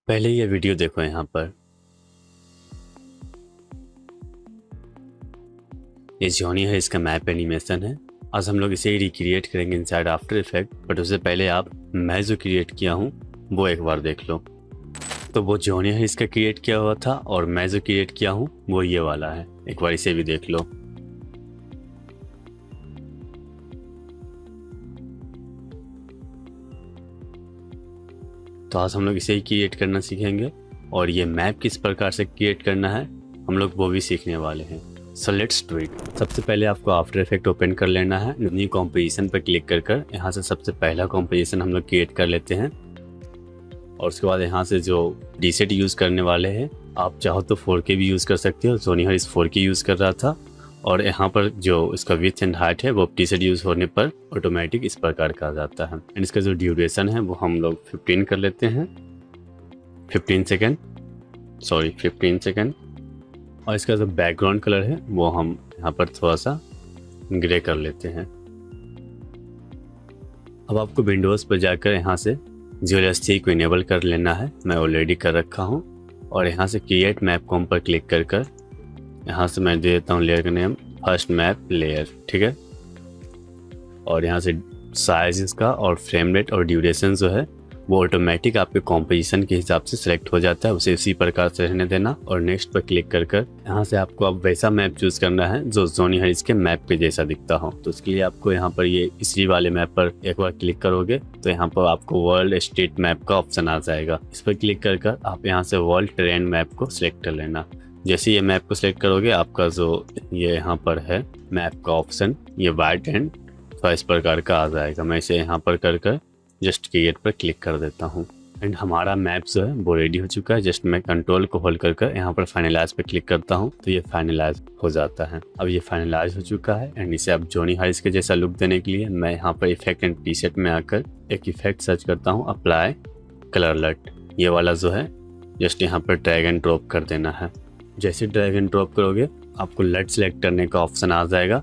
पहले ये वीडियो देखो यहाँ पर। ये जॉनी है, इसका मैप एनिमेशन है। आज हम लोग इसे ही रिक्रिएट करेंगे इनसाइड आफ्टर इफेक्ट, बट उससे पहले आप मैं जो क्रिएट किया हूँ वो एक बार देख लो। तो वो जॉनी है इसका क्रिएट किया हुआ था, और मैं जो क्रिएट किया हूँ वो ये वाला है। एक बार इसे भी देख लो। तो आज हम लोग इसे ही क्रिएट करना सीखेंगे, और ये मैप किस प्रकार से क्रिएट करना है हम लोग वो भी सीखने वाले हैं। So let's do it. सबसे पहले आपको आफ्टर इफेक्ट ओपन कर लेना है। न्यू कॉम्पोजिशन पर क्लिक कर यहाँ से सबसे पहला कॉम्पोजिशन हम लोग क्रिएट कर लेते हैं, और उसके बाद यहाँ से जो डीसेट यूज़ करने वाले हैं, आप चाहो तो 4K भी यूज़ कर सकते हो। जॉनी हर इस 4K यूज़ कर रहा था, और यहाँ पर जो इसका विड्थ एंड हाइट है वो डीसेट यूज़ होने पर ऑटोमेटिक इस प्रकार का आ जाता है। एंड इसका जो ड्यूरेशन है वो हम लोग 15 कर लेते हैं, 15 सेकेंड। और इसका जो बैकग्राउंड कलर है वो हम यहाँ पर थोड़ा सा ग्रे कर लेते हैं। अब आपको विंडोज़ पर जाकर यहाँ से जियोलेस्टी को इनेबल कर लेना है। मैं ऑलरेडी कर रखा हूँ। और यहाँ से क्रिएट मैप कॉम पर क्लिक कर यहाँ से मैं दे देता हूँ लेयर का नेम फर्स्ट मैप लेयर, ठीक है। और यहाँ से साइज इसका और फ्रेम रेट और ड्यूरेशन जो है वो ऑटोमेटिक आपके कॉम्पोजिशन के हिसाब से सिलेक्ट हो जाता है। उसे इसी प्रकार से रहने देना, और नेक्स्ट पर क्लिक कर यहाँ से आपको अब वैसा मैप चूज़ करना है जो जॉनी हरीश के मैप के जैसा दिखता हो। तो उसके लिए आपको यहाँ पर ये इसी वाले मैप पर एक बार क्लिक करोगे तो यहाँ पर आपको वर्ल्ड स्टेट मैप का ऑप्शन आ जाएगा। इस पर क्लिक कर आप यहाँ से वर्ल्ड टेरेन मैप को सिलेक्ट कर लेना। जैसे ये मैप को सिलेक्ट करोगे आपका जो ये यहाँ पर है मैप का ऑप्शन, ये वाइट एंड तो इस प्रकार का आ जाएगा। मैं इसे यहाँ पर कर जस्ट क्रिएट पर क्लिक कर देता हूँ, एंड हमारा मैप जो है वो रेडी हो चुका है। जस्ट मैं कंट्रोल को होल्ड कर यहाँ पर फाइनलाइज पे क्लिक करता हूँ तो ये फाइनलाइज हो जाता है। अब ये फाइनलाइज हो चुका है, एंड इसे अब जॉनी हरीश के जैसा लुक देने के लिए मैं यहाँ पर इफेक्ट एंड प्रीसेट में आकर एक इफेक्ट सर्च करता हूँ, अप्लाई कलर लट। ये वाला जो है जस्ट यहाँ पर ड्रैग एंड ड्रॉप कर देना है। जैसे ड्रैग एंड ड्रॉप करोगे आपको लट सेलेक्ट करने का ऑप्शन आ जाएगा।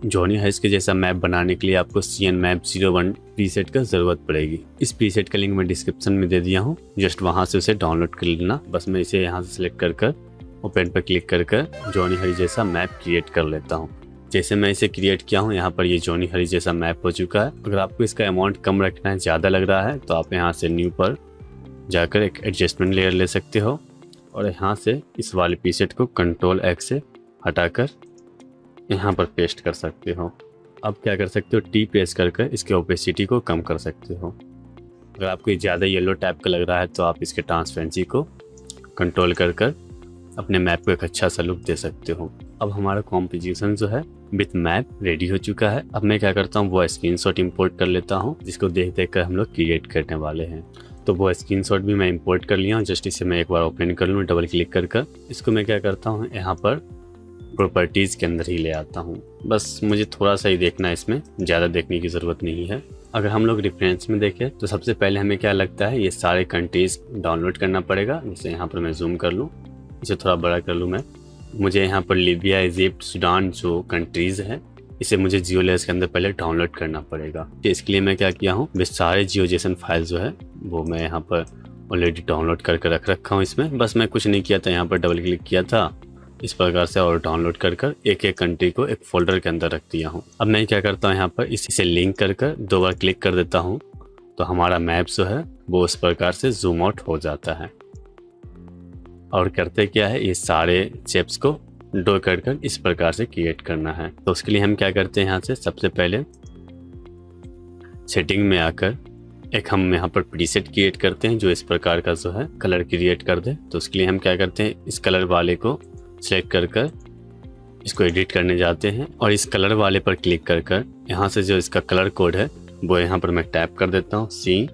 जॉनी हरीश के जैसा मैप बनाने के लिए आपको CN मैप 01 प्रीसेट का ज़रूरत पड़ेगी। इस प्रीसेट का लिंक मैं डिस्क्रिप्शन में दे दिया हूँ, जस्ट वहाँ से उसे डाउनलोड कर लेना। बस मैं इसे यहाँ से सिलेक्ट कर ओपन पर क्लिक कर जॉनी हरीश जैसा मैप क्रिएट कर लेता हूँ। जैसे मैं इसे क्रिएट किया हूँ यहाँ पर ये जॉनी हरीश जैसा मैप हो चुका है। अगर आपको इसका अमाउंट कम रखना है, ज़्यादा लग रहा है, तो आप यहाँ से न्यू पर जाकर एक एडजस्टमेंट लेयर ले सकते हो, और यहाँ से इस वाले प्रीसेट को Ctrl+X से हटाकर यहाँ पर पेस्ट कर सकते हो। अब क्या कर सकते हो, T प्रेस कर इसके ओपेसिटी को कम कर सकते हो। अगर आपको ज़्यादा येलो टाइप का लग रहा है तो आप इसके ट्रांसपेरेंसी को कंट्रोल कर अपने मैप को एक अच्छा सा लुक दे सकते हो। अब हमारा कॉम्पोजिशन जो है विथ मैप रेडी हो चुका है। अब मैं क्या करता हूँ वो स्क्रीनशॉट इंपोर्ट कर लेता हूँ, जिसको देख कर हम लोग क्रिएट करने वाले हैं। तो वो स्क्रीनशॉट भी मैं इंपोर्ट कर लिया हूँ। जस्ट इसे मैं एक बार ओपन कर लूँ डबल क्लिक कर इसको मैं क्या करता हूँ यहाँ पर प्रॉपर्टीज़ के अंदर ही ले आता हूँ। बस मुझे थोड़ा सा ही देखना है, इसमें ज़्यादा देखने की ज़रूरत नहीं है। अगर हम लोग रेफरेंस में देखें तो सबसे पहले हमें क्या लगता है, ये सारे कंट्रीज डाउनलोड करना पड़ेगा। जैसे यहाँ पर मैं जूम कर लूँ, इसे थोड़ा बड़ा कर लूँ मैं। मुझे यहाँ पर लीबिया, इजिप्ट, सूडान जो कंट्रीज़ हैं इसे मुझे जियोलेस के अंदर पहले डाउनलोड करना पड़ेगा। तो इसके लिए मैं क्या किया हूँ, वे सारे जियोजेसन फाइल जो है वो मैं यहाँ पर ऑलरेडी डाउनलोड करके रख रखा हूँ इसमें। बस मैं कुछ नहीं किया था, यहाँ पर डबल क्लिक किया था इस प्रकार से, और डाउनलोड कर एक एक कंट्री को एक फोल्डर के अंदर रख दिया हूँ। अब मैं क्या करता हूँ यहाँ पर इसे लिंक कर दो बार क्लिक कर देता हूँ, तो हमारा मैप जो है वो उस प्रकार से जूम आउट हो जाता है। और करते क्या है, ये सारे शेप्स को ड्रॉ कर इस प्रकार से क्रिएट करना है। तो उसके लिए हम क्या करते हैं, यहाँ से सबसे पहले सेटिंग में आकर एक हम यहाँ पर प्रीसेट क्रिएट करते हैं जो इस प्रकार का जो है कलर क्रिएट कर दे। तो उसके लिए हम क्या करते हैं, इस कलर वाले को सेलेक्ट कर इसको एडिट करने जाते हैं, और इस कलर वाले पर क्लिक कर यहाँ से जो इसका कलर कोड है वो यहाँ पर मैं टैप कर देता हूँ C।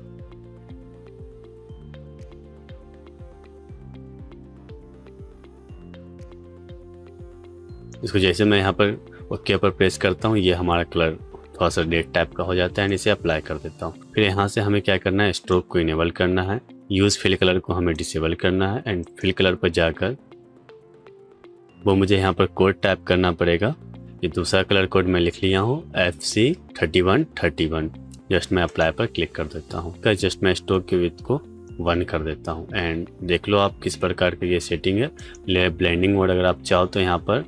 इसको जैसे मैं यहाँ पर ओके पर प्रेस करता हूँ, ये हमारा कलर थोड़ा सा रेड टाइप का हो जाता है, इसे अप्लाई कर देता हूँ। फिर यहाँ से हमें क्या करना है, स्ट्रोक को इनेबल करना है, यूज़ फिल कलर को हमें डिसेबल करना है, एंड फिल कलर पर जाकर वो मुझे यहाँ पर कोड टाइप करना पड़ेगा। ये दूसरा कलर कोड मैं लिख लिया हूँ FC3131। जस्ट मैं अप्लाई पर क्लिक कर देता हूँ। जस्ट मैं स्ट्रोक के विड्थ को 1 कर देता हूँ। एंड देख लो आप किस प्रकार की ये सेटिंग है। लेयर ब्लेंडिंग मोड अगर आप चाहो तो यहाँ पर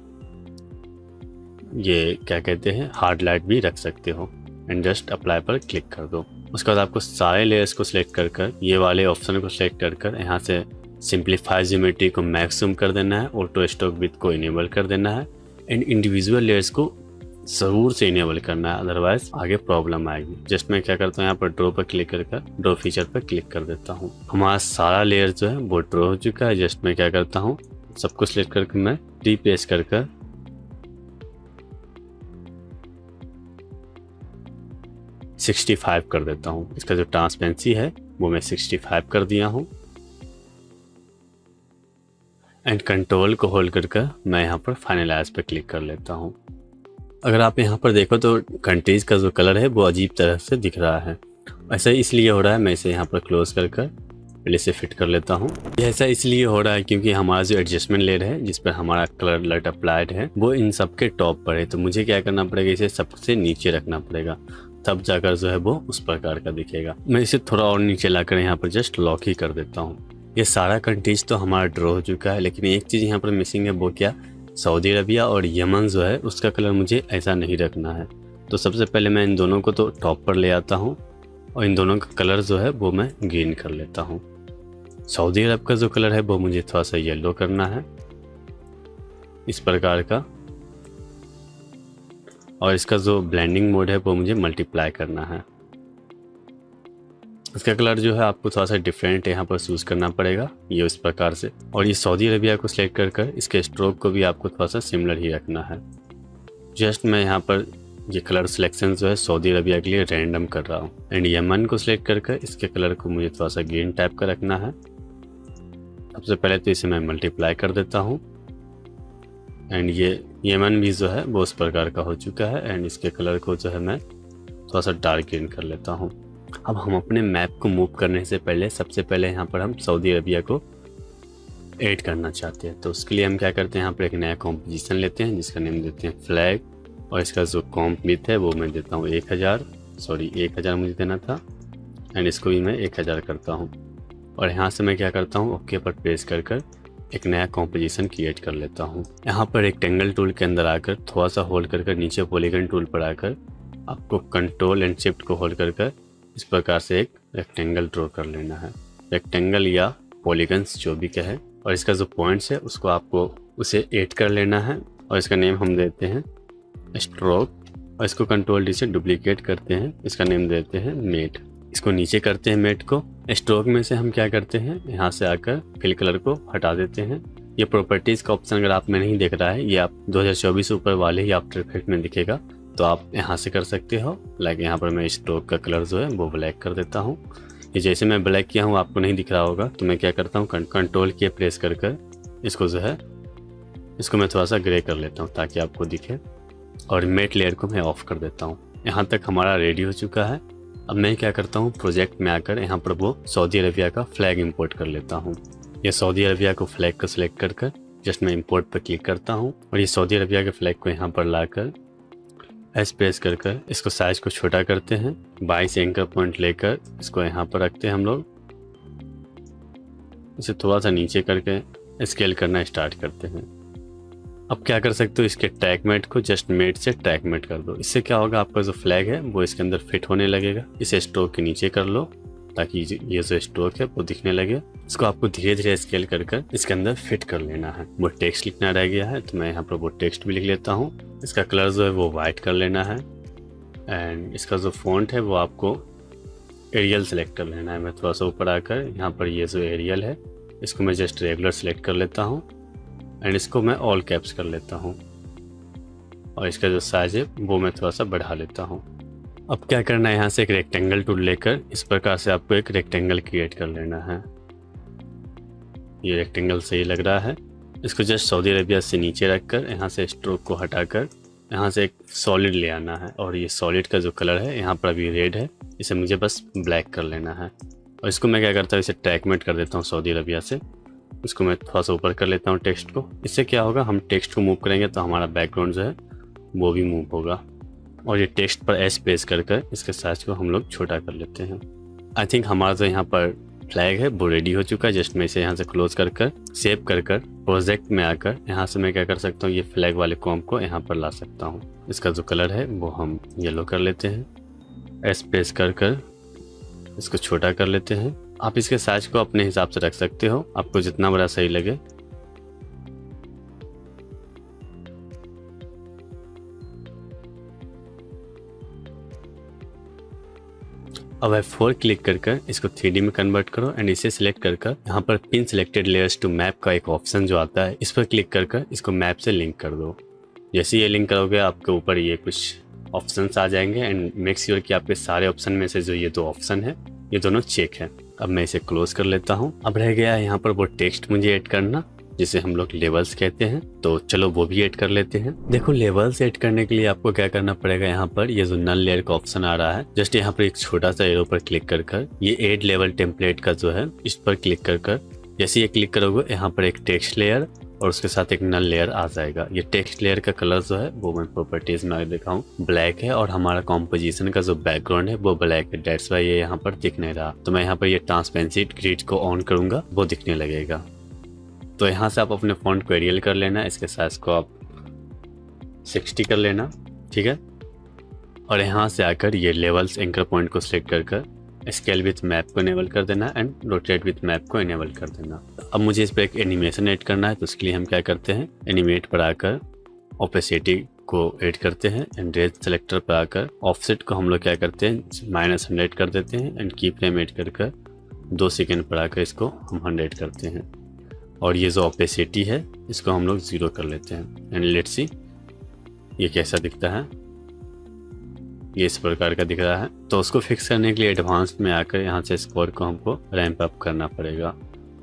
ये क्या कहते हैं हार्ड लाइट भी रख सकते हो। एंड जस्ट अप्लाई पर क्लिक कर दो। उसके बाद आपको सारे लेयर्स को सिलेक्ट कर ये वाले ऑप्शन को सिलेक्ट कर यहाँ से सिंप्लीफाई ज्योमेट्री को मैक्सिमम कर देना है, ऑटो स्टॉक विथ को इनेबल कर देना है एंड इंडिविजुअल लेयर्स को ज़रूर से इनेबल करना है, अदरवाइज आगे प्रॉब्लम आएगी। जस्ट मैं क्या करता हूँ यहाँ पर ड्रॉ पर क्लिक कर ड्रॉ फीचर पर क्लिक कर देता हूँ। हमारा सारा लेयर जो है वो ड्रॉ हो चुका है। जस्ट मैं क्या करता हूँ सबको सिलेक्ट करके मैं रीप्लेस कर 65 कर देता हूँ। इसका जो ट्रांसपेरेंसी है वो मैं 65 कर दिया हूँ। एंड कंट्रोल को होल्ड कर मैं यहाँ पर फाइनलाइज पे क्लिक कर लेता हूँ। अगर आप यहाँ पर देखो तो कंट्रीज का जो कलर है वो अजीब तरह से दिख रहा है। ऐसा इसलिए हो रहा है, मैं इसे यहाँ पर क्लोज कर पहले इसे फिट कर लेता हूँ। ये ऐसा इसलिए हो रहा है क्योंकि हमारा जो एडजस्टमेंट लेयर है जिस पर हमारा कलर लाइट अप्लाइड है वो इन सब के टॉप पर है। तो मुझे क्या करना पड़ेगा, इसे सबसे नीचे रखना पड़ेगा, तब जाकर जो है वो उस प्रकार का दिखेगा। मैं इसे थोड़ा और नीचे लाकर यहाँ पर जस्ट लॉक ही कर देता हूँ। ये सारा कंट्रीज तो हमारा ड्रॉ हो चुका है, लेकिन एक चीज़ यहाँ पर मिसिंग है, वो क्या, सऊदी अरबिया और यमन जो है उसका कलर मुझे ऐसा नहीं रखना है। तो सबसे पहले मैं इन दोनों को तो टॉप पर ले आता हूँ और इन दोनों का कलर जो है वो मैं ग्रीन कर लेता हूँ। सऊदी अरब का जो कलर है वो मुझे थोड़ा सा येलो करना है इस प्रकार का, और इसका जो ब्लेंडिंग मोड है वो मुझे मल्टीप्लाई करना है। इसका कलर जो है आपको थोड़ा सा डिफरेंट यहाँ पर चूज़ करना पड़ेगा, ये इस प्रकार से। और ये सऊदी अरबिया को सिलेक्ट कर इसके स्ट्रोक को भी आपको थोड़ा सा सिमिलर ही रखना है। जस्ट मैं यहाँ पर ये कलर सिलेक्शन जो है सऊदी अरबिया के लिए रैंडम कर रहा हूँ। एंड यमन को सिलेक्ट कर इसके कलर को मुझे थोड़ा सा ग्रीन टाइप का रखना है। सबसे पहले तो इसे मैं मल्टीप्लाई कर देता हूँ। एंड ये यमन भी जो है वो उस प्रकार का हो चुका है। एंड इसके कलर को जो है मैं थोड़ा सा डार्क ग्रीन कर लेता हूँ। अब हम अपने मैप को मूव करने से पहले सबसे पहले यहाँ पर हम सऊदी अरबिया को ऐड करना चाहते हैं। तो उसके लिए हम क्या करते हैं, यहाँ पर एक नया कॉम्पोजिशन लेते हैं जिसका नेम देते हैं फ्लैग, और इसका जो कॉम्प विड्थ है वो मैं देता हूँ 1000 मुझे देना था। एंड इसको भी मैं 1000 करता हूँ। और यहाँ से मैं क्या करता हूँ, ओके पर प्रेस कर एक नया कॉम्पोजिशन क्रिएट कर लेता हूँ। यहाँ पर रेक्टेंगल टूल के अंदर आकर थोड़ा सा होल्ड कर नीचे पॉलीगन टूल पर आकर आपको कंट्रोल एंड शिफ्ट को होल्ड कर इस प्रकार से एक रेक्टेंगल ड्रॉ कर लेना है। रेक्टेंगल या पॉलीगन्स जो भी कहे, और इसका जो पॉइंट्स है उसको आपको उसे ऐड कर लेना है। और इसका नेम हम देते हैं स्ट्रोक, और इसको कंट्रोल डी से डुप्लीकेट करते हैं, इसका नेम देते हैं मेट। इसको नीचे करते हैं मेट को। स्ट्रोक में से हम क्या करते हैं, यहाँ से आकर फिल कलर को हटा देते हैं। ये प्रॉपर्टीज़ का ऑप्शन अगर आप में नहीं दिख रहा है, ये आप 2024 ऊपर वाले ही आफ्टर इफेक्ट में दिखेगा, तो आप यहाँ से कर सकते हो। लाइक यहाँ पर मैं स्ट्रोक का कलर जो है वो ब्लैक कर देता हूँ। ये जैसे मैं ब्लैक किया हूँ आपको नहीं दिख रहा होगा, तो मैं क्या करता हूँ कंट्रोल की प्रेस कर इसको जो है इसको मैं थोड़ा सा ग्रे कर लेता हूँ ताकि आपको दिखे। और मेट लेयर को मैं ऑफ कर देता हूँ। यहाँ तक हमारा रेडी हो चुका है। अब मैं क्या करता हूँ, प्रोजेक्ट में आकर यहाँ पर वो सऊदी अरबिया का फ्लैग इंपोर्ट कर लेता हूँ। ये सऊदी अरबिया को फ्लैग को सिलेक्ट कर जस्ट मैं इंपोर्ट पर क्लिक करता हूँ, और ये सऊदी अरबिया के फ्लैग को यहाँ पर लाकर एस प्रेस कर इसको साइज को छोटा करते हैं। 22 एंकर पॉइंट लेकर इसको यहाँ पर रखते हैं हम लोग। इसे थोड़ा सा नीचे करके स्केल करना स्टार्ट करते हैं। अब क्या कर सकते हो, इसके ट्रैक मेट को जस्ट मेट से ट्रैक मेट कर दो। इससे क्या होगा, आपका जो फ्लैग है वो इसके अंदर फिट होने लगेगा। इसे स्ट्रोक के नीचे कर लो ताकि ये जो स्ट्रोक है वो दिखने लगे। इसको आपको धीरे धीरे स्केल कर इसके अंदर फिट कर लेना है। वो टेक्स्ट लिखना रह गया है तो मैं यहाँ पर वो टेक्स्ट भी लिख लेता हूँ। इसका कलर जो है वो वाइट कर लेना है। एंड इसका जो फॉन्ट है वो आपको एरियल सेलेक्ट कर लेना है। मैं थोड़ा सा ऊपर आकर यहाँ पर ये जो एरियल है इसको मैं जस्ट रेगुलर सेलेक्ट कर लेता हूँ। एंड इसको मैं ऑल कैप्स कर लेता हूँ, और इसका जो साइज है वो मैं थोड़ा सा बढ़ा लेता हूँ। अब क्या करना है, यहाँ से एक रेक्टेंगल टूल लेकर इस प्रकार से आपको एक रेक्टेंगल क्रिएट कर लेना है। ये रेक्टेंगल सही लग रहा है। इसको जस्ट सऊदी अरबिया से नीचे रखकर यहाँ से स्ट्रोक को हटाकर यहाँ से एक सॉलिड ले आना है। और ये सॉलिड का जो कलर है यहाँ पर अभी रेड है, इसे मुझे बस ब्लैक कर लेना है। और इसको मैं क्या करता हूँ, इसे ट्रैकमेट कर देता हूँ सऊदी अरबिया से। इसको मैं थोड़ा सा ऊपर कर लेता हूँ टेक्स्ट को। इससे क्या होगा, हम टेक्स्ट को मूव करेंगे तो हमारा बैकग्राउंड जो है वो भी मूव होगा। और ये टेक्स्ट पर एस प्रेस कर इसके साइज को हम लोग छोटा कर लेते हैं। आई थिंक हमारा जो यहाँ पर फ्लैग है वो रेडी हो चुका है। जस्ट मैं इसे यहाँ से क्लोज कर कर सेव कर कर प्रोजेक्ट में आकर यहाँ से मैं क्या कर सकता हूँ, ये फ्लैग वाले कॉम्प को यहाँ पर ला सकता हूँ। इसका जो कलर है वो हम येलो कर लेते हैं। एस प्रेस कर कर इसको छोटा कर लेते हैं। आप इसके साइज को अपने हिसाब से रख सकते हो, आपको जितना बड़ा सही लगे। अब F4 क्लिक कर कर इसको 3D में कन्वर्ट करो एंड इसे सिलेक्ट कर कर यहाँ पर pin selected layers to map का एक ऑप्शन जो आता है, इस पर क्लिक कर कर इसको मैप से लिंक कर दो। जैसे ये लिंक करोगे आपके ऊपर ये कुछ ऑप्शंस आ जाएंगे एंड मेक श्योर कि आपके सारे ऑप्शन में से जो ये 2 ऑप्शन है ये दोनों चेक है। अब मैं इसे क्लोज कर लेता हूँ। अब रह गया है यहाँ पर वो टेक्स्ट मुझे ऐड करना, जिसे हम लोग लेवल्स कहते हैं। तो चलो वो भी ऐड कर लेते हैं। देखो लेवल्स ऐड करने के लिए आपको क्या करना पड़ेगा, यहाँ पर ये जो नल लेयर का ऑप्शन आ रहा है, जस्ट यहाँ पर एक छोटा सा एरो पर क्लिक कर कर ये ऐड लेवल टेम्पलेट का जो है इस पर क्लिक कर कर जैसे ये क्लिक करोगे यहाँ पर एक टेक्स्ट लेयर और उसके साथ एक नल लेयर आ जाएगा। ये टेक्स्ट लेयर का कलर जो है वो मैं प्रॉपर्टीज में आगे दिखाऊं ब्लैक है और हमारा कॉम्पोजिशन का जो बैकग्राउंड है वो ब्लैक है। दैट्स वाई ये यहाँ पर दिख नहीं रहा। तो मैं यहाँ पर ये ट्रांसपेरेंसी ग्रिड को ऑन करूंगा, वो दिखने लगेगा। तो यहाँ से आप अपने फॉन्ट को एरियल कर लेना, इसके साइज को आप 60 कर लेना, ठीक है। और यहाँ से आकर ये लेवल्स एंकर पॉइंट को सिलेक्ट कर कर स्केल विथ मैप को इनेबल कर देना एंड रोटेट विथ मैप को इनेबल कर देना। अब मुझे इस पर एक एनिमेशन ऐड करना है, तो उसके लिए हम क्या करते हैं, एनिमेट पर आकर ओपेसिटी को ऐड करते हैं एंड रेज सेलेक्टर पर आकर ऑफसेट को हम लोग क्या करते हैं -100 कर देते हैं एंड की फ्रेम ऐड कर कर 2 सेकेंड पर आकर इसको हम 100 करते हैं। और ये जो ओपेसिटी है इसको हम लोग 0 कर लेते हैं एंड लेट्स सी ये कैसा दिखता है। ये इस प्रकार का दिख रहा है। तो उसको फिक्स करने के लिए एडवांस में आकर यहाँ से स्कोर को हमको रैंप अप करना पड़ेगा।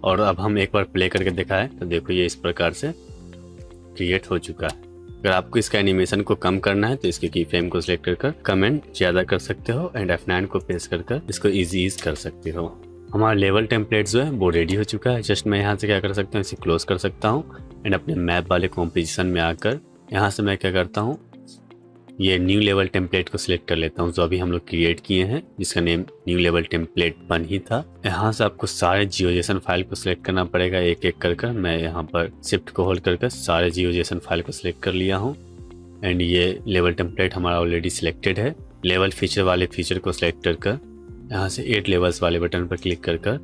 और अब हम एक बार प्ले करके दिखाएं तो देखो ये इस प्रकार से क्रिएट हो चुका है। अगर आपको इसका एनिमेशन को कम करना है तो इसके की फ्रेम को सिलेक्ट कर कमेंट ज्यादा कर सकते हो एंड F9 को प्रेस कर इसको ईज कर सकते हो। हमारा लेवल टेम्पलेट जो है वो रेडी हो चुका है। जस्ट मैं यहाँ से क्या कर सकता हूँ, इसे क्लोज कर सकता हूँ एंड अपने मैप वाले कॉम्पोजिशन में आकर यहाँ से मैं क्या करता हूँ, ये न्यू लेवल टेम्पलेट को सिलेक्ट कर लेता हूँ जो अभी हम लोग क्रिएट किए हैं, जिसका नेम न्यू लेवल टेम्पलेट 1 ही था। यहाँ से आपको सारे जियोजेसन फाइल को सिलेक्ट करना पड़ेगा एक एक कर। मैं यहाँ पर शिफ्ट को होल्ड कर सारे जियोजेसन फाइल को सिलेक्ट कर लिया हूँ एंड ये लेवल टेम्पलेट हमारा ऑलरेडी सिलेक्टेड है। लेवल फीचर वाले फीचर को सिलेक्ट कर यहाँ से 8 लेवल्स वाले बटन पर क्लिक कर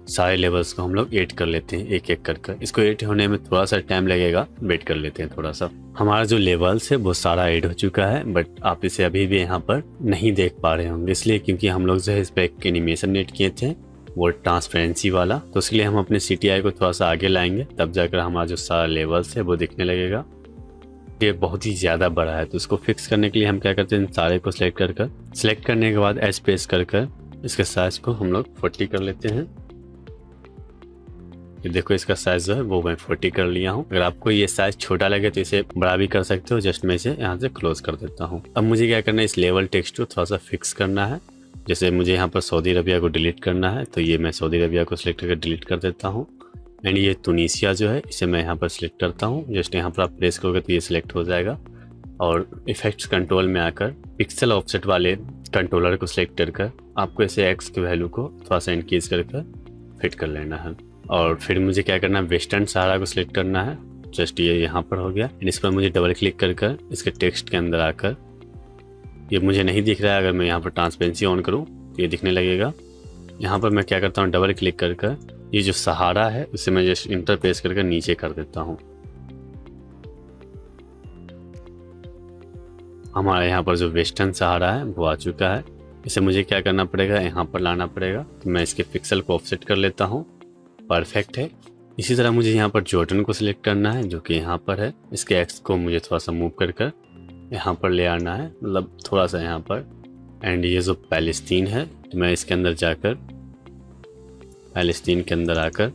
सारे लेवल्स को हम लोग ऐड कर लेते हैं एक एक कर। इसको ऐड होने में थोड़ा सा टाइम लगेगा, वेट कर लेते हैं थोड़ा सा। हमारा जो लेवल्स है वो सारा ऐड हो चुका है, बट आप इसे अभी भी यहाँ पर नहीं देख पा रहे होंगे, इसलिए क्योंकि हम लोग जो है इस पर एक एनिमेशन ऐड किए थे वो ट्रांसपेरेंसी वाला। तो इसके लिए हम अपने CTI को थोड़ा सा आगे लाएंगे, तब जाकर हमारा जो सारा लेवल्स है वो दिखने लगेगा। ये बहुत ही ज़्यादा बड़ा है, तो इसको फिक्स करने के लिए हम क्या करते हैं, सारे को सिलेक्ट कर सिलेक्ट करने के बाद एस प्रेस कर इसके साइज को हम लोग 40 कर लेते हैं। ये देखो इसका साइज जो है वो मैं 40 कर लिया हूँ। अगर आपको ये साइज छोटा लगे तो इसे बड़ा भी कर सकते हो। जस्ट मैं इसे यहाँ से क्लोज कर देता हूँ। अब मुझे क्या करना है, इस लेवल टेक्स्ट को थोड़ा सा फिक्स करना है। जैसे मुझे यहाँ पर सऊदी अरबिया को डिलीट करना है, तो ये मैं सऊदी अरबिया को सिलेक्ट करके डिलीट कर देता हूँ एंड ये तुनीसिया जो है इसे मैं यहाँ पर सिलेक्ट करता हूँ। जस्ट यहाँ पर आप प्रेस करोगे तो ये सिलेक्ट हो जाएगा। और इफेक्ट्स कंट्रोल में आकर पिक्सल ऑफसेट वाले कंट्रोलर को सिलेक्ट कर आपको इसे एक्स की वैल्यू को थोड़ा सा इंक्रीज कर फिट कर लेना है। और फिर मुझे क्या करना है, वेस्टर्न सहारा को सिलेक्ट करना है। जस्ट ये यहाँ पर हो गया। इस पर मुझे डबल क्लिक कर इसके टेक्स्ट के अंदर आकर, ये मुझे नहीं दिख रहा है, अगर मैं यहाँ पर ट्रांसपेरेंसी ऑन करूँ तो ये दिखने लगेगा। यहाँ पर मैं क्या करता हूँ, डबल क्लिक कर ये जो सहारा है उसे मैं जस्ट इंटर प्रेस कर नीचे कर देता हूँ। हमारे यहाँ पर जो वेस्टर्न सहारा है वो आ चुका है। इसे मुझे क्या करना पड़ेगा, यहाँ पर लाना पड़ेगा। तो मैं इसके पिक्सल को ऑफसेट कर लेता हूँ, परफेक्ट है। इसी तरह मुझे यहाँ पर जॉर्डन को सिलेक्ट करना है जो कि यहाँ पर है। इसके एक्स को मुझे थोड़ा सा मूव कर यहाँ पर ले आना है, मतलब थोड़ा सा यहाँ पर। एंड ये जो पैलेस्तीन है तो मैं इसके अंदर जाकर पैलेस्तीन के अंदर आकर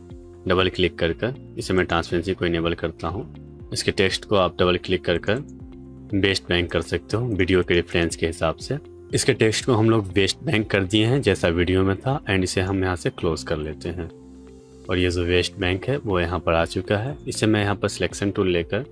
डबल क्लिक कर इसे मैं ट्रांसपेरेंसी को इनेबल करता हूँ। इसके टेक्स्ट को आप डबल क्लिक कर वेस्ट बैंक कर सकते हो वीडियो के रेफरेंस के हिसाब से। इसके टेक्स्ट को हम लोग वेस्ट बैंक कर दिए हैं जैसा वीडियो में था एंड इसे हम यहाँ से क्लोज कर लेते हैं। और ये जो वेस्ट बैंक है वो यहाँ पर आ चुका है। इसे मैं यहाँ पर सिलेक्शन टूल लेकर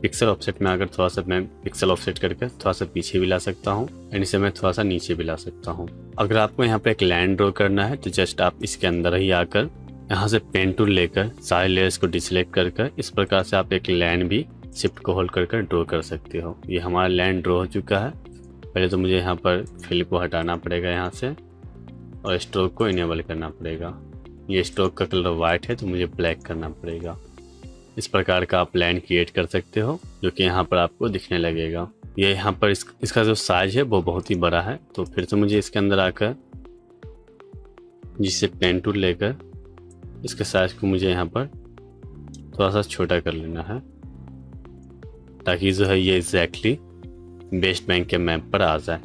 पिक्सल ऑफसेट में आकर थोड़ा सा मैं पिक्सल ऑफसेट करके थोड़ा सा पीछे भी ला सकता हूँ एंड इसे मैं थोड़ा सा नीचे भी ला सकता हूँ। अगर आपको यहाँ पे एक लाइन ड्रॉ करना है तो जस्ट आप इसके अंदर ही आकर यहाँ से पेन टूल लेकर सारे लेयर्स को डिसेलेक्ट कर इस प्रकार से आप एक लाइन भी शिफ्ट को होल्ड कर ड्रॉ कर सकते हो। ये हमारा लाइन ड्रॉ हो चुका है। पहले तो मुझे यहाँ पर फिल को हटाना पड़ेगा यहाँ से और स्ट्रोक को इनेबल करना पड़ेगा। ये स्ट्रोक का कलर वाइट है तो मुझे ब्लैक करना पड़ेगा। इस प्रकार का आप लाइन क्रिएट कर सकते हो जो कि यहाँ पर आपको दिखने लगेगा। ये यहाँ पर इसका जो साइज है वो बहुत ही बड़ा है, तो फिर से मुझे इसके अंदर आकर जिससे पेन टूल लेकर इसके साइज को मुझे यहाँ पर थोड़ा सा छोटा कर लेना है ताकि जो है ये एग्जैक्टली वेस्ट बैंक के मैप पर आ जाए।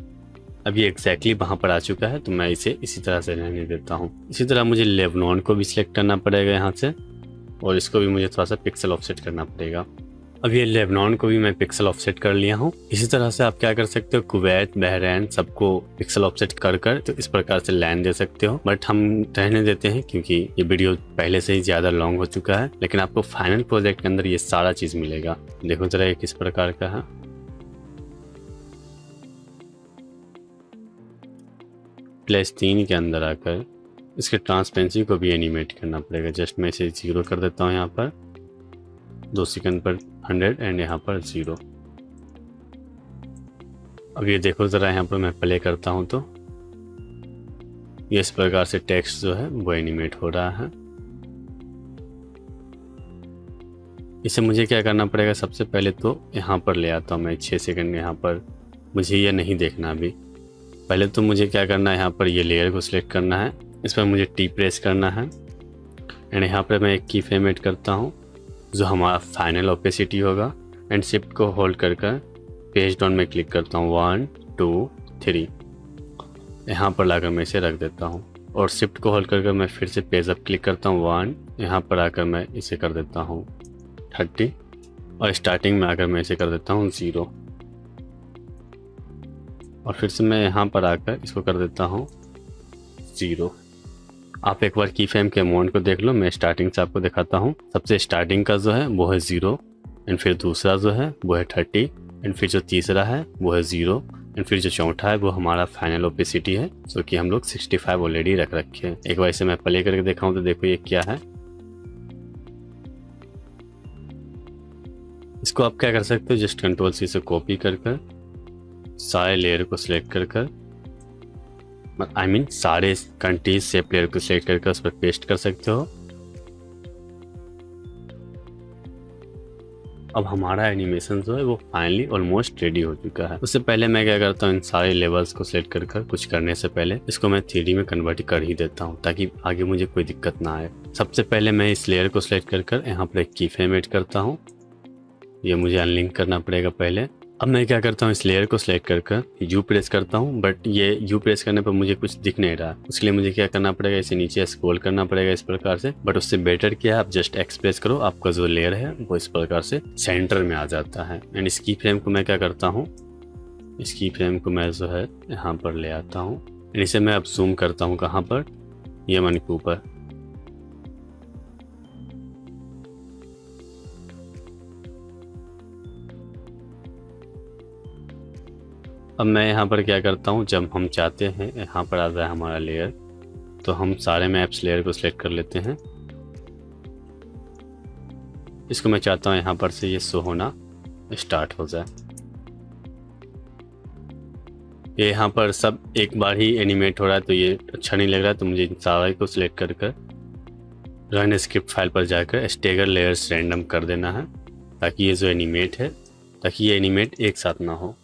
अब ये एग्जैक्टली वहाँ पर आ चुका है तो मैं इसे इसी तरह से रहने देता हूँ। इसी तरह मुझे लेबनान को भी सिलेक्ट करना पड़ेगा यहाँ से और इसको भी मुझे थोड़ा सा पिक्सल ऑफसेट करना पड़ेगा। अब ये लेबनान को भी मैं पिक्सल ऑफसेट कर लिया हूँ। इसी तरह से आप क्या कर सकते हो, कुवैत, बहरैन सबको पिक्सल ऑफसेट कर तो इस प्रकार से लाइन दे सकते हो, बट हम रहने देते हैं क्योंकि ये वीडियो पहले से ही ज़्यादा लॉन्ग हो चुका है। लेकिन आपको फाइनल प्रोजेक्ट के अंदर ये सारा चीज़ मिलेगा। देखो जरा ये किस प्रकार का है। प्लस 3 के अंदर आकर इसके ट्रांसपेरेंसी को भी एनिमेट करना पड़ेगा। जस्ट मैं इसे 0 कर देता हूँ यहाँ पर 2 सेकंड पर 100 एंड यहाँ पर 0। अब ये देखो ज़रा, यहाँ पर मैं प्ले करता हूँ तो ये इस प्रकार से टेक्स्ट जो है वो एनिमेट हो रहा है। इसे मुझे क्या करना पड़ेगा, सबसे पहले तो यहाँ पर ले आता हूँ मैं 6 सेकंड। यहाँ पर मुझे ये नहीं देखना अभी। पहले तो मुझे क्या करना है, यहाँ पर ये लेयर को सिलेक्ट करना है, इस पर मुझे टी प्रेस करना है एंड यहाँ पर मैं एक की फ्रेम ऐड करता हूँ जो हमारा फाइनल ओपेसिटी होगा एंड शिफ्ट को होल्ड कर पेज डाउन में क्लिक करता हूँ 1 2 3। यहाँ पर लाकर मैं इसे रख देता हूँ और शिफ्ट को होल्ड कर मैं फिर से पेज अप क्लिक करता हूँ 1। यहाँ पर आकर मैं इसे कर देता हूँ 30 और स्टार्टिंग में आकर मैं इसे कर देता हूँ 0 और फिर से मैं यहाँ पर आकर इसको कर देता हूँ 0। आप एक बार की फ्रेम के अमाउंट को देख लो। मैं स्टार्टिंग से आपको दिखाता हूँ। सबसे स्टार्टिंग का जो है वो है 0 एंड फिर दूसरा जो है वो है 30 एंड फिर जो तीसरा है वो है 0 एंड फिर जो चौथा है वो हमारा फाइनल ओपेसिटी है जो कि हम लोग 65 ऑलरेडी रख रखे हैं। एक बार इसे मैं प्ले करके दिखाऊँ तो देखो ये क्या है। इसको आप क्या कर सकते हो, जस्ट कंट्रोल सी से कॉपी कर सारे लेयर को सिलेक्ट कर सारे कंट्रीज से प्लेयर को सिलेक्ट करके उस पर पेस्ट कर सकते हो। अब हमारा एनिमेशन जो है वो फाइनली ऑलमोस्ट रेडी हो चुका है। उससे पहले मैं क्या करता हूँ, इन सारे लेवल्स को सिलेक्ट कर कुछ करने से पहले इसको मैं 3D में कन्वर्ट कर ही देता हूँ ताकि आगे मुझे कोई दिक्कत ना आए। सबसे पहले मैं इस लेयर को सिलेक्ट कर यहाँ पर एक की फ्रेम ऐड करता हूँ। ये मुझे अनलिंक करना पड़ेगा पहले। अब मैं क्या करता हूँ, इस लेयर को सिलेक्ट कर यू प्रेस करता हूँ, बट ये यू प्रेस करने पर मुझे कुछ दिख नहीं रहा। उसके लिए मुझे क्या करना पड़ेगा, इसे नीचे स्क्रॉल करना पड़ेगा इस प्रकार से। बट उससे बेटर क्या है, आप जस्ट एक्स प्रेस करो, आपका जो लेयर है वो इस प्रकार से सेंटर में आ जाता है। एंड इस की फ्रेम को मैं क्या करता हूँ, इस की फ्रेम को मैं जो है यहाँ पर ले आता हूँ एंड इसे मैं अब जूम करता हूँ कहाँ पर, ये मन के ऊपर। अब मैं यहाँ पर क्या करता हूँ, जब हम चाहते हैं यहाँ पर आ जाए हमारा लेयर तो हम सारे मैप्स लेयर को सिलेक्ट कर लेते हैं। इसको मैं चाहता हूँ यहाँ पर से ये शो होना स्टार्ट हो जाए। ये यहाँ पर सब एक बार ही एनिमेट हो रहा है तो ये अच्छा नहीं लग रहा है, तो मुझे इन सारे को सिलेक्ट कर रन स्क्रिप्ट फाइल पर जाकर स्टेगर लेयर्स रैंडम कर देना है ताकि ये जो एनिमेट है, ताकि ये एनिमेट एक साथ ना हो।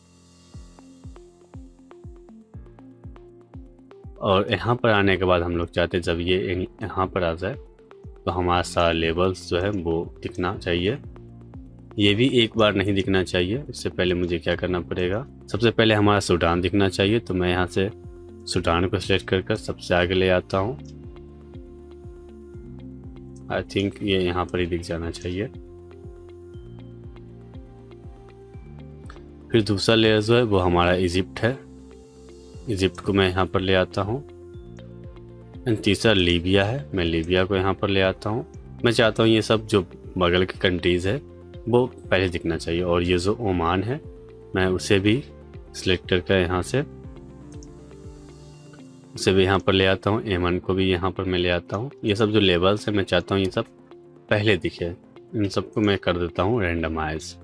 और यहाँ पर आने के बाद हम लोग चाहते हैं जब ये यहाँ पर आ जाए तो हमारा सारा लेबल्स जो है वो दिखना चाहिए। ये भी एक बार नहीं दिखना चाहिए। इससे पहले मुझे क्या करना पड़ेगा, सबसे पहले हमारा सूडान दिखना चाहिए। तो मैं यहाँ से सूडान को सिलेक्ट कर सबसे आगे ले आता हूँ। आई थिंक ये यहाँ पर ही दिख जाना चाहिए। फिर दूसरा लेयर जो है वो हमारा इजिप्ट है। इजिप्ट को मैं यहाँ पर ले आता हूँ। एंड तीसरा लीबिया है, मैं लीबिया को यहाँ पर ले आता हूँ। मैं चाहता हूँ ये सब जो बगल के कंट्रीज़ है वो पहले दिखना चाहिए। और ये जो ओमान है मैं उसे भी सिलेक्ट करके यहाँ से उसे भी यहाँ पर ले आता हूँ, एमन को भी यहाँ पर मैं ले आता हूँ। ये सब जो लेबल्स है मैं चाहता हूँ ये सब पहले दिखे, इन सबको मैं कर देता हूँ रैंडमाइज।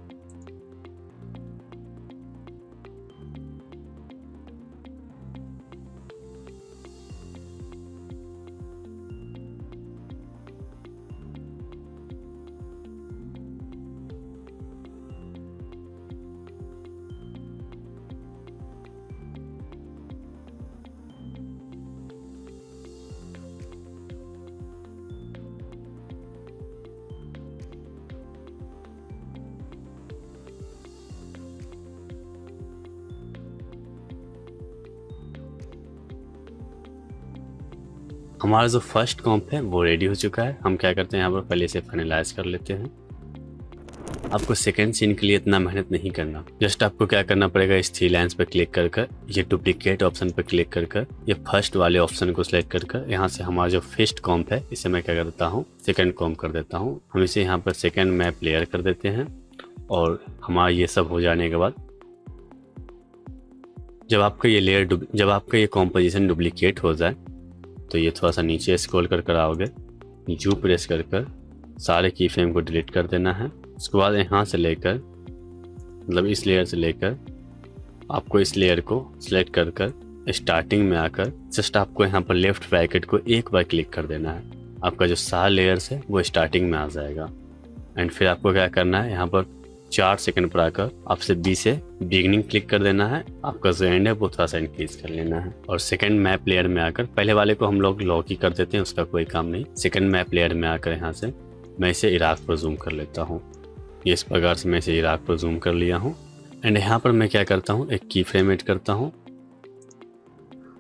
हमारा जो फर्स्ट कॉम्प है वो रेडी हो चुका है। हम क्या करते हैं यहाँ पर पहले से फाइनलाइज कर लेते हैं। आपको सेकेंड सीन के लिए इतना मेहनत नहीं करना, जस्ट आपको क्या करना पड़ेगा, इस थ्री लाइन्स पर क्लिक कर कर ये डुप्लीकेट ऑप्शन पर क्लिक कर कर ये फर्स्ट वाले ऑप्शन को सिलेक्ट कर कर यहाँ से हमारा जो फर्स्ट कॉम्प है इसे मैं क्या कर देता हूँ सेकेंड कॉम्प कर देता हूँ। हम इसे यहाँ पर सेकेंड मैप लेयर कर देते हैं। और हमारा ये सब हो जाने के बाद जब आपका ये कॉम्पोजिशन डुप्लीकेट हो जाए तो ये थोड़ा सा नीचे स्क्रॉल कर आओगे, यू प्रेस कर कर सारे की फ्रेम को डिलीट कर देना है। उसके बाद यहाँ से लेकर मतलब इस लेयर से लेकर आपको इस लेयर को सिलेक्ट कर कर स्टार्टिंग में आकर जस्ट आपको यहाँ पर लेफ्ट ब्रैकेट को एक बार क्लिक कर देना है। आपका जो सारे लेयर्स है वो स्टार्टिंग में आ जाएगा। एंड फिर आपको क्या करना है, यहाँ पर 4 सेकंड पर आकर आपसे बी से बिगिनिंग क्लिक कर देना है। आपका जो एंड है वो थोड़ा सा इंक्रीज कर लेना है। और सेकंड मैप लेयर में आकर पहले वाले को हम लोग लॉक ही कर देते हैं, उसका कोई काम नहीं। सेकंड मैप लेयर में आकर यहाँ से मैं इसे इराक पर जूम कर लेता हूँ। ये इस प्रकार से मैं इसे इराक पर जूम कर लिया हूँ। एंड यहाँ पर मैं क्या करता हूँ, एक की फ्रेम ऐड करता हूँ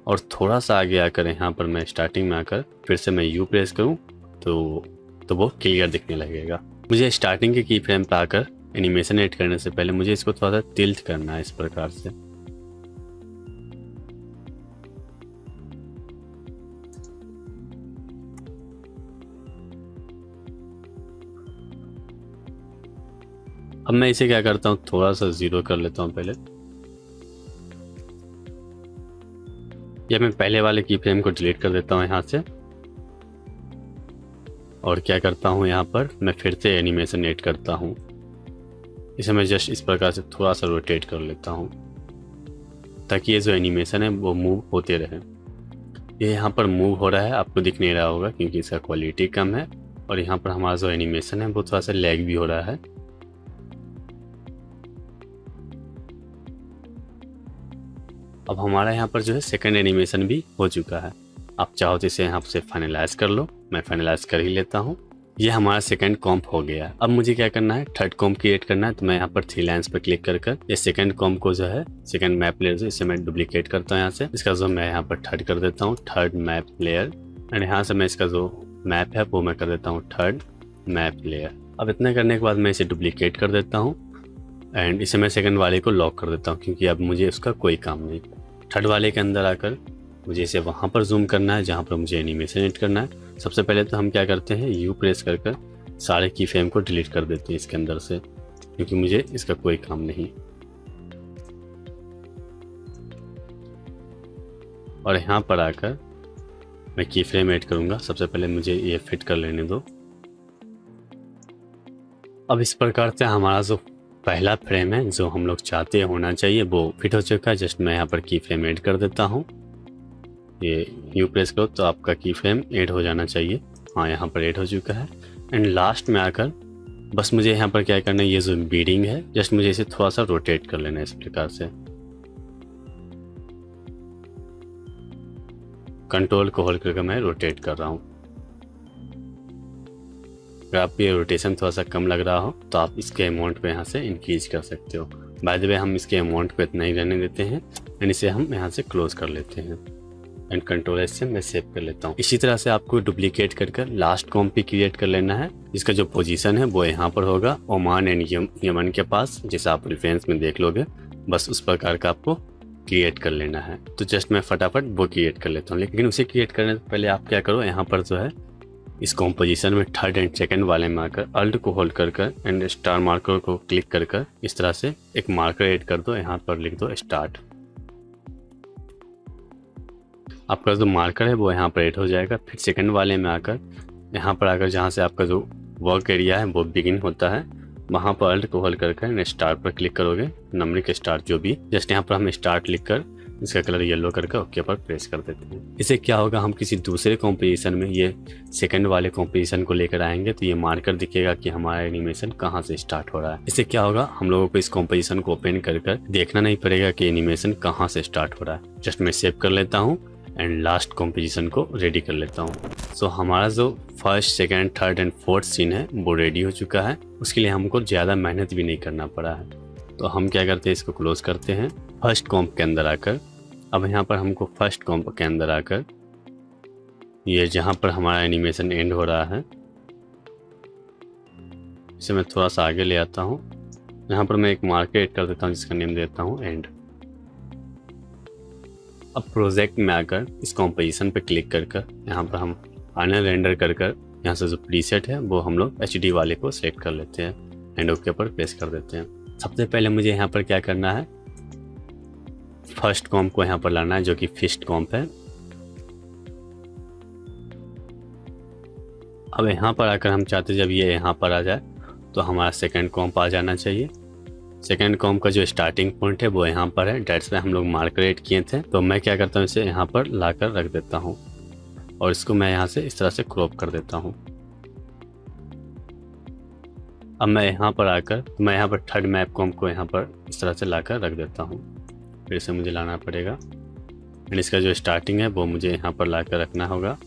और थोड़ा सा आगे आकर यहाँ पर मैं स्टार्टिंग में आकर फिर से मैं यू प्रेस करूँ तो वो क्लियर दिखने लगेगा। मुझे स्टार्टिंग के की फ्रेम पर आकर एनिमेशन ऐड करने से पहले मुझे इसको थोड़ा सा टिल्ट करना है इस प्रकार से। अब मैं इसे क्या करता हूँ, थोड़ा सा जीरो कर लेता हूँ पहले, या मैं पहले वाले की फ्रेम को डिलीट कर देता हूँ यहाँ से। और क्या करता हूँ, यहाँ पर मैं फिर से एनिमेशन ऐड करता हूँ। इसे मैं जस्ट इस प्रकार से थोड़ा सा रोटेट कर लेता हूँ ताकि ये जो एनिमेशन है वो मूव होते रहे। ये यहाँ पर मूव हो रहा है, आपको दिख नहीं रहा होगा क्योंकि इसका क्वालिटी कम है। और यहाँ पर हमारा जो एनिमेशन है वो थोड़ा सा लैग भी हो रहा है। अब हमारा यहाँ पर जो है सेकंड एनिमेशन भी हो चुका है। आप चाहो तो इसे यहाँ से फाइनलाइज कर लो, मैं फाइनलाइज कर ही लेता हूँ। ये हमारा सेकंड कॉम्प हो गया। अब मुझे क्या करना है, थर्ड कॉम्प क्रिएट करना है। तो मैं यहाँ पर थ्री लाइन्स पर क्लिक कर कर ये सेकंड कॉम्प को जो है सेकंड मैप लेयर इसे मैं डुप्लीकेट करता हूँ यहाँ से। इसका जो मैं यहाँ पर थर्ड कर देता हूँ, थर्ड मैप लेयर। एंड यहाँ से मैं इसका जो मैप है वो मैं कर देता हूँ थर्ड मैप लेयर। अब इतना करने के बाद मैं इसे डुप्लीकेट कर देता हूँ एंड इसे मैं सेकंड वाले को लॉक कर देता हूँ क्योंकि अब मुझे उसका कोई काम नहीं। थर्ड वाले के अंदर आकर मुझे इसे वहाँ पर जूम करना है जहाँ पर मुझे एनिमेशन एड करना है। सबसे पहले तो हम क्या करते हैं, यू प्रेस कर कर सारे की फ्रेम को डिलीट कर देते हैं इसके अंदर से क्योंकि मुझे इसका कोई काम नहीं। और यहाँ पर आकर मैं की फ्रेम ऐड करूँगा। सबसे पहले मुझे ये फिट कर लेने दो। अब इस प्रकार से हमारा जो पहला फ्रेम है जो हम लोग चाहते होना चाहिए वो फिट हो चुका है। जस्ट मैं यहाँ पर की फ्रेम ऐड कर देता हूँ। ये यू प्रेस करो तो आपका की फ्रेम ऐड हो जाना चाहिए। हाँ, यहाँ पर ऐड हो चुका है। एंड लास्ट में आकर बस मुझे यहाँ पर क्या करना है, ये जो बीडिंग है जस्ट मुझे इसे थोड़ा सा रोटेट कर लेना है इस प्रकार से। कंट्रोल को होल्ड करके मैं रोटेट कर रहा हूँ। अगर आपको ये रोटेशन थोड़ा सा कम लग रहा हो तो आप इसके अमाउंट पे यहाँ से इंक्रीज कर सकते हो। बाय द वे हम इसके अमाउंट पे इतना ही रहने देते हैं एंड इसे हम यहाँ से क्लोज कर लेते हैं एंड कंट्रोल एस से मैं सेव कर लेता हूँ। इसी तरह से आपको डुप्लीकेट कर लास्ट कॉम्प भी क्रिएट कर लेना है। इसका जो पोजीशन है वो यहाँ पर होगा ओमान एंड यमन के पास, जैसे आप रेफरेंस में देख लोगे। बस उस प्रकार का आपको क्रिएट कर लेना है। तो जस्ट मैं फटाफट वो क्रिएट कर लेता हूँ। लेकिन उसे क्रिएट करने से पहले आप क्या करो, यहाँ पर जो है इस कॉम्पोजिशन में थर्ड एंड सेकंड वाले में आकर अल्ट को होल्ड कर कर एंड स्टार मार्कर को क्लिक कर कर इस तरह से एक मार्कर ऐड कर दो। यहाँ पर लिख दो स्टार्ट। आपका जो मार्कर है वो यहाँ पर ऐड हो जाएगा। फिर सेकंड वाले में आकर यहाँ पर आकर जहाँ से आपका जो वर्क एरिया है वो बिगिन होता है, वहाँ पर अल्ट को होल्ड कर स्टार पर क्लिक करोगे, नंबरिंग स्टार जो भी, जस्ट यहाँ पर हम स्टार्ट लिख कर इसका कलर येलो करके ओके पर प्रेस कर देते हैं। इससे क्या होगा, हम किसी दूसरे कॉम्पोजिशन में ये सेकंड वाले कॉम्पोजिशन को लेकर आएंगे तो ये मार्कर दिखेगा कि हमारा एनिमेशन कहाँ से स्टार्ट हो रहा है। इससे क्या होगा, हम लोगों को इस कॉम्पोजिशन को ओपन कर कर देखना नहीं पड़ेगा कि एनिमेशन कहाँ से स्टार्ट हो रहा है। जस्ट मैं सेव कर लेता हूँ एंड लास्ट कॉम्पोजिशन को रेडी कर लेता हूँ। सो हमारा जो first, second, third and fourth scene है वो रेडी हो चुका है। उसके लिए हमको ज़्यादा मेहनत भी नहीं करना पड़ा है। तो हम क्या करते हैं, इसको क्लोज करते हैं। फर्स्ट कॉम्प के अंदर आकर अब यहाँ पर हमको फर्स्ट कॉम्प के अंदर आकर ये जहाँ पर हमारा एनिमेशन एंड हो रहा है इसे मैं थोड़ा सा आगे ले आता हूँ। यहाँ पर मैं एक मार्कर ऐड कर देता हूँ जिसका नेम देता हूँ एंड। अब प्रोजेक्ट में आकर इस कॉम्पोजिशन पे क्लिक कर कर यहाँ पर हम फाइनल रेंडर कर कर यहाँ से जो प्रीसेट है वो हम लोग HD वाले को सेलेक्ट कर लेते हैं एंड ओके पर प्रेस कर देते हैं। सबसे पहले मुझे यहाँ पर क्या करना है, फर्स्ट कॉम्प को यहाँ पर लाना है जो कि फिस्ट कॉम्प है। अब यहाँ पर आकर हम चाहते जब ये यहाँ पर आ जाए तो हमारा सेकंड कॉम्प आ जाना चाहिए। सेकंड कॉम्प का जो स्टार्टिंग पॉइंट है वो यहाँ पर है, डेट्स पे हम लोग मार्कर ऐड किए थे। तो मैं क्या करता हूँ, इसे यहाँ पर लाकर रख देता हूँ और इसको मैं यहाँ से इस तरह से क्रॉप कर देता हूँ। अब मैं यहाँ पर आकर मैं यहाँ पर थर्ड मैप कॉम्प को यहाँ पर इस तरह से लाकर रख देता हूँ। फिर इसे मुझे लाना पड़ेगा एंड इसका जो स्टार्टिंग है वो मुझे यहाँ पर लाकर रखना होगा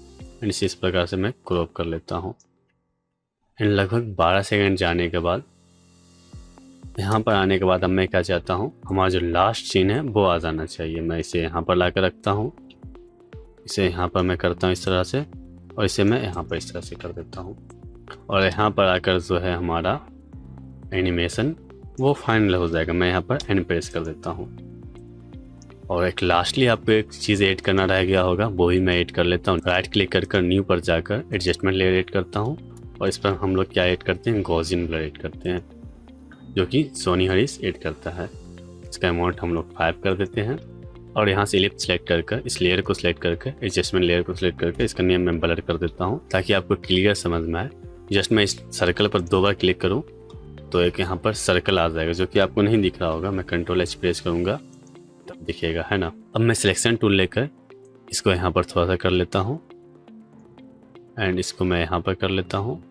एंड इस प्रकार से मैं क्रॉप कर लेता हूँ। एंड लगभग 12 सेकंड जाने के बाद यहाँ पर आने के बाद अब मैं क्या चाहता हूँ, हमारा जो लास्ट सीन है वो आ जाना चाहिए। मैं इसे यहाँ पर लाकर रखता हूँ, इसे यहाँ पर मैं करता हूँ इस तरह से और इसे मैं यहाँ पर इस तरह से कर देता हूँ और यहाँ पर आकर जो है हमारा एनिमेशन वो फाइनल हो जाएगा। मैं यहाँ पर एंड प्रेस कर देता हूँ और एक लास्टली आपको एक चीज़ ऐड करना रह गया होगा, वो भी मैं ऐड कर लेता हूँ। राइट क्लिक कर कर न्यू पर जाकर एडजस्टमेंट लेयर ऐड करता हूँ और इस पर हम लोग क्या ऐड करते हैं, गॉसियन ब्लर ऐड करते हैं जो कि सोनी हरीश ऐड करता है। इसका अमाउंट हम लोग 5 कर देते हैं और यहाँ से इलिप्स सेलेक्ट कर इस लेयर को सिलेक्ट करके एडजस्टमेंट लेयर को सिलेक्ट करके इसका नेम मैं ब्लर कर देता हूँ ताकि आपको क्लियर समझ में आए। जस्ट मैं इस सर्कल पर 2 बार क्लिक करूँ तो एक यहाँ पर सर्कल आ जाएगा जो कि आपको नहीं दिख रहा होगा। मैं Ctrl+H प्रेस करूँगा तब दिखेगा, है ना। अब मैं सिलेक्शन टूल लेकर इसको यहाँ पर थोड़ा सा कर लेता हूँ एंड इसको मैं यहाँ पर कर लेता हूँ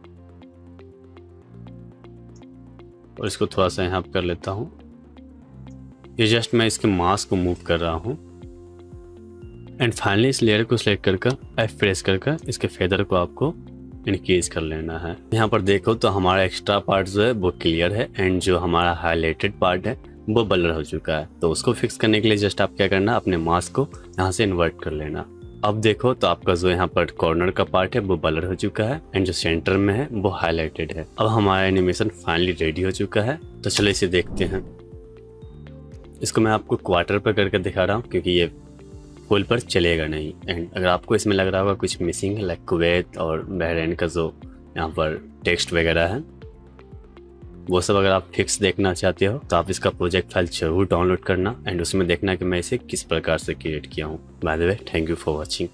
और इसको थोड़ा सा यहाँ पर कर लेता हूँ। ये जस्ट मैं इसके मास्क को मूव कर रहा हूँ एंड फाइनली इस लेयर को सिलेक्ट कर F प्रेस कर इसके फेदर को आपको इनक्रीज कर लेना है। यहाँ पर देखो तो हमारा एक्स्ट्रा पार्ट जो है वो क्लियर है एंड जो हमारा हाईलाइटेड पार्ट है वो ब्लर हो चुका है। तो उसको फिक्स करने के लिए जस्ट आप क्या करना, अपने मास्क को यहाँ से इन्वर्ट कर लेना। अब देखो तो आपका जो यहाँ पर कॉर्नर का पार्ट है वो ब्लर हो चुका है एंड जो सेंटर में है वो हाईलाइटेड है। अब हमारा एनिमेशन फाइनली रेडी हो चुका है। तो चलो इसे देखते हैं। इसको मैं आपको क्वार्टर पर करके दिखा रहा हूँ क्योंकि ये फुल पर चलेगा नहीं। एंड अगर आपको इसमें लग रहा होगा कुछ मिसिंग है लाइक कुवैत और बहरीन का जो यहाँ पर टेक्स्ट वगैरह है वो सब, अगर आप फिक्स देखना चाहते हो तो आप इसका प्रोजेक्ट फाइल जरूर डाउनलोड करना एंड उसमें देखना कि मैं इसे किस प्रकार से क्रिएट किया हूँ। By the way, thank you for watching.